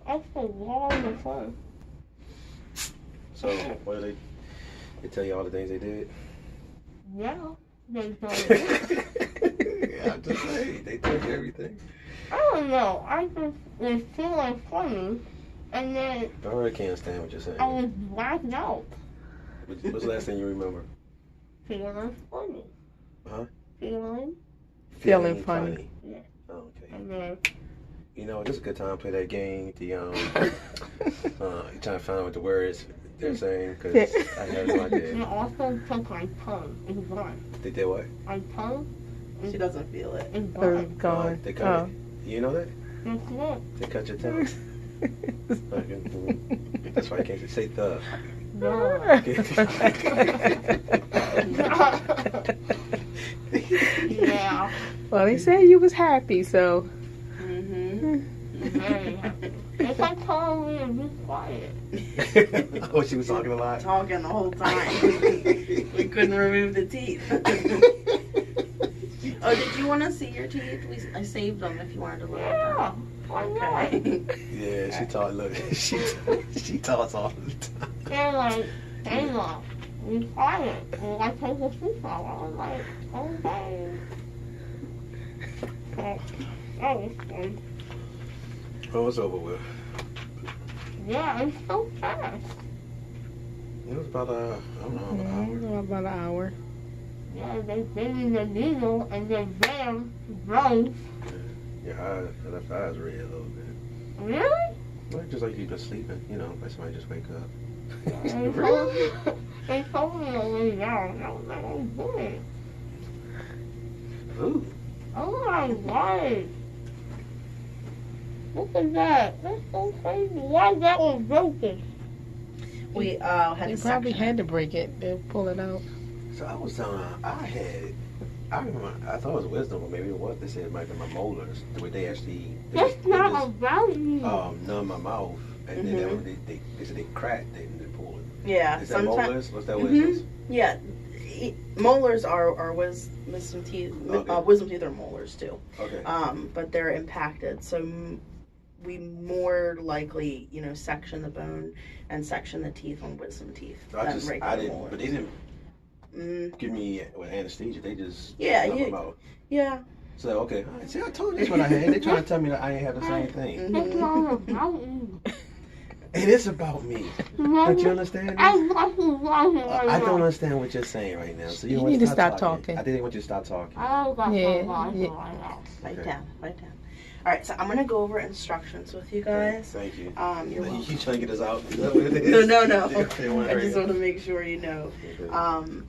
That's a lot of fun. So, what do they tell you all the things they did? Yeah, they do. Yeah, I'm just saying, they tell you everything. I don't know. I just was feeling funny, and then I really can't understand what you're saying. I was blacked out. What's the last thing you remember? Feeling funny. Huh? Feeling funny. Yeah. Oh, okay. And then You know, this is a good time to play that game. The you trying to find out what the words they're saying because I have no they idea. also took my tongue. It's gone. They did what? My tongue She doesn't feel it. is Or gone. gone. They cut it. You know that? That's it. They cut your tongue. That's why I can't say the. No. Yeah. Well, they said you was happy, so. Very happy. If I told me to be quiet. Oh, she was talking a lot. Talking the whole time. We couldn't remove the teeth. Oh, did you want to see your teeth? I saved them if you wanted to look at Yeah. them. Why not? Yeah, she talk. Look, she talks all the time. They're like, Kayla, be quiet. And I take the teeth out. I was like, okay. But that was fun. Oh, it's over with. Yeah, it's so fast. It was about I don't know, an hour. About an hour. Yeah, they gave me the needle and then bam, broke. Your eyes, your left eye's red a little bit. Really? Like just like you've been sleeping, you know, like somebody just wake up. They told me to lay down. I was like, oh, good. Ooh. Oh my God. Look at that. That's so crazy. Why is that one broken? We had They to probably section had to break it. They'll pull it out. So I was telling her, I remember, I thought it was wisdom, but maybe it was. They said it might be my molars, the way they actually, That's not about you. numb my mouth, and then they said they cracked, they pulled it. Yeah, Is that sometimes. molars? What's that wisdom? Yeah, molars are wisdom teeth. Okay. Wisdom teeth are molars too. Okay. But they're impacted, so we more likely, section the bone and section the teeth on wisdom teeth So than I regular didn't, molars. but they didn't give me with anesthesia. They just Yeah, numb you- my mouth. Yeah. So okay, all right, see, I told you that's what I had. They trying to tell me that I ain't have the same thing. That's not about you. It is about me. Don't you understand this? I'm fucking watching right I now. don't understand what you're saying right now. So You want need to stop talking. I didn't want you to stop talking. I got Yeah, some watching yeah. right now. Write Okay. down. All right, so I'm gonna go over instructions with you guys. Thank you. You're welcome. You trying to get us out? Is that what it is? No. They wanna I hurry just up. want to make sure you know. Okay.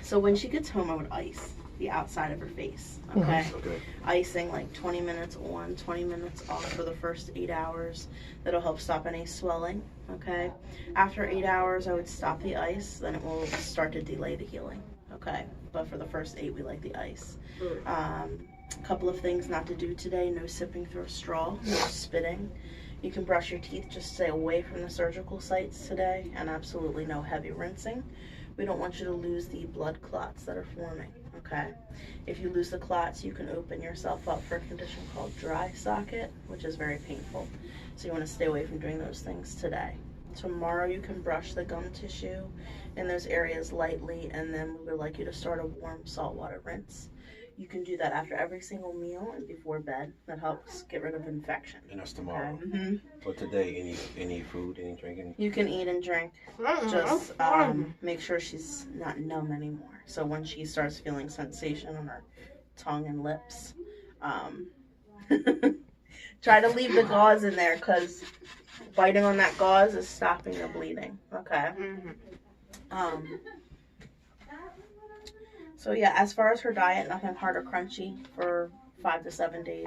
So when she gets home, I would ice the outside of her face. Okay. Okay. Icing like 20 minutes on, 20 minutes off for the first 8 hours. That'll help stop any swelling. Okay. After 8 hours, I would stop the ice. Then it will start to delay the healing. Okay. But for the first 8, we like the ice. A couple of things not to do today: no sipping through a straw, no spitting. You can brush your teeth, just stay away from the surgical sites today, and absolutely no heavy rinsing. We don't want you to lose the blood clots that are forming, okay? If you lose the clots, you can open yourself up for a condition called dry socket, which is very painful. So you want to stay away from doing those things today. Tomorrow you can brush the gum tissue in those areas lightly, and then we would like you to start a warm saltwater rinse. You can do that after every single meal and before bed. That helps get rid of infection. And that's tomorrow. Okay? But today, any food, any drinking? You can eat and drink. Just make sure she's not numb anymore. So when she starts feeling sensation on her tongue and lips, try to leave the gauze in there, because biting on that gauze is stopping the bleeding. Okay. So yeah, as far as her diet, nothing hard or crunchy for 5 to 7 days.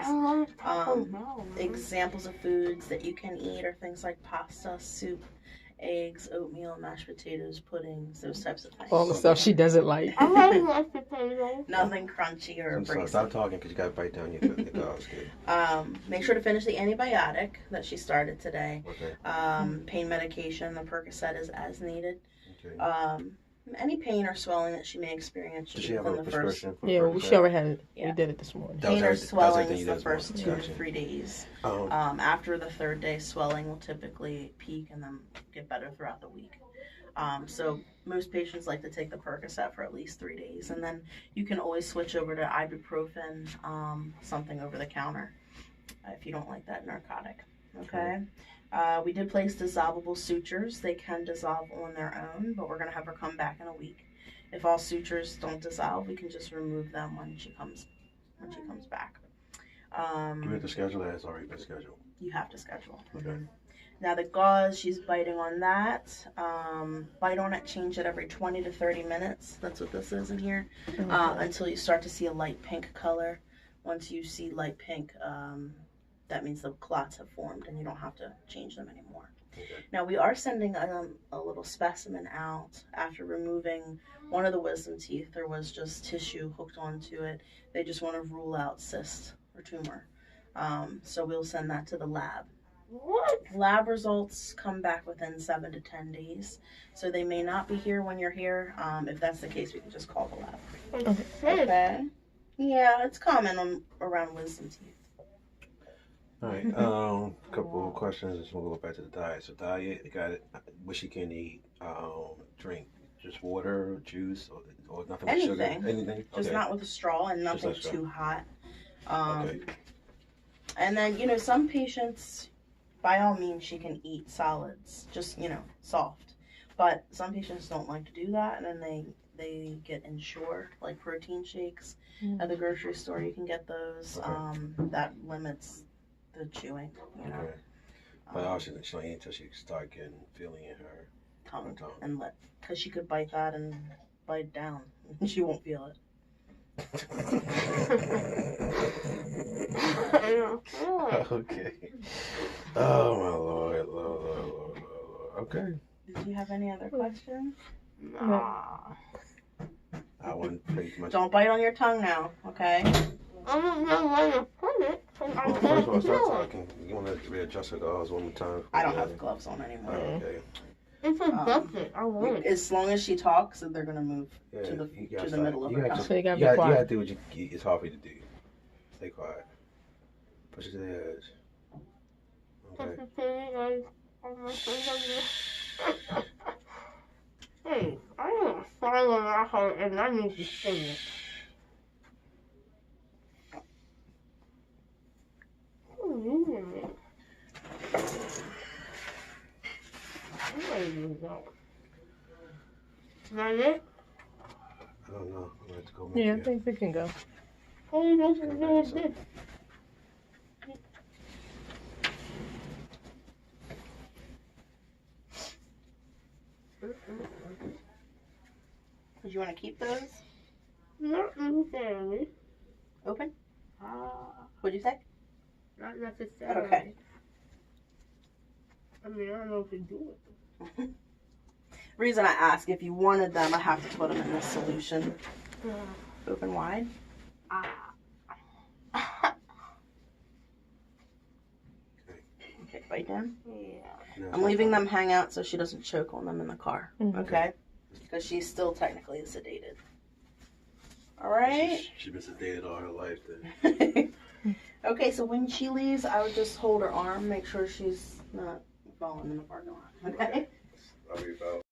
Examples of foods that you can eat are things like pasta, soup, eggs, oatmeal, mashed potatoes, puddings, those types of things. All the stuff she doesn't like. I like mashed potatoes. Nothing crunchy or I'm sorry, brazy. stop talking because you got to bite down your gauze. Good. Make sure to finish the antibiotic that she started today. Okay. Pain medication, the Percocet is as needed. Okay. Any pain or swelling that she may experience should Does be she have a within the first. prescription? For Yeah, we Percocet? sure had it. Yeah. We did it this morning. That was Pain or everything- that was swelling everything is you the did first this 2 morning. to 3 days. Oh, After the 3rd day, swelling will typically peak and then get better throughout the week. So most patients like to take the Percocet for at least 3 days, and then you can always switch over to ibuprofen, something over the counter, if you don't like that narcotic. Okay. We did place dissolvable sutures. They can dissolve on their own, but we're gonna have her come back in a week. If all sutures don't dissolve, we can just remove them when she comes back. give me the schedule that has already been scheduled. You have to schedule. Okay. Now the gauze, she's biting on that. Bite on it, change it every 20 to 30 minutes. That's what this is in here. Until you start to see a light pink color. Once you see light pink, that means the clots have formed and you don't have to change them anymore. Okay. Now we are sending a little specimen out after removing one of the wisdom teeth. There was just tissue hooked onto it. They just want to rule out cyst or tumor. So we'll send that to the lab. What? Lab results come back within 7 to 10 days. So they may not be here when you're here. If that's the case, we can just call the lab. It's sick. Okay. Yeah, it's common around wisdom teeth. All right. Couple of questions. We'll go back to the diet. So diet, you got it. What she can eat. Drink. Just water, juice, or nothing with sugar. Anything. Anything. Just not with a straw and nothing Just not too hot. Okay. And then, some patients, by all means, she can eat solids, just, soft. But some patients don't like to do that, and then they get Ensure, like protein shakes. At the grocery store, you can get those. Okay. That limits the chewing, Okay. But obviously, she don't eat until she start getting feeling in her tongue tongue. and lip. Because she could bite that and bite down, and she won't feel it. I don't feel it. Okay. Oh my Lord. Okay. Did you have any other questions? Nah. I wouldn't pretty much. Don't bite on your tongue now, okay? I don't know where to put it. 'Cause I Well, first can't of all, start feel it. talking. You want to readjust her gauze one more time? I don't have gloves on Oh, anymore. okay. It's adjusted. I want it. As long as she talks, they're gonna move Yeah, to the you gotta to the middle of you her gotta tongue. just- So you gotta be You quiet. gotta do what it's hard for you to do. Stay quiet. Push it to the edge. Okay. Hey, I am a silent asshole and I need to sing it. Who needed it? Where you go? Is that it? I don't know. I'm gonna have to go. Yeah, I make it. think we can go. All you have to do is this. Did you want to keep those Not necessarily. open? Ah, What'd you say? not necessarily. Okay. I mean, I don't know if you do it. Reason I ask, if you wanted them, I have to put them in this solution. Open wide. Ah. Okay, bite down. Yeah. No, I'm leaving them hang out so she doesn't choke on them in the car. Mhm. Okay? Because she's still technically sedated. All right. She's been sedated all her life. Then. Okay, so when she leaves, I would just hold her arm, make sure she's not falling in the parking lot. Okay? I'll be about.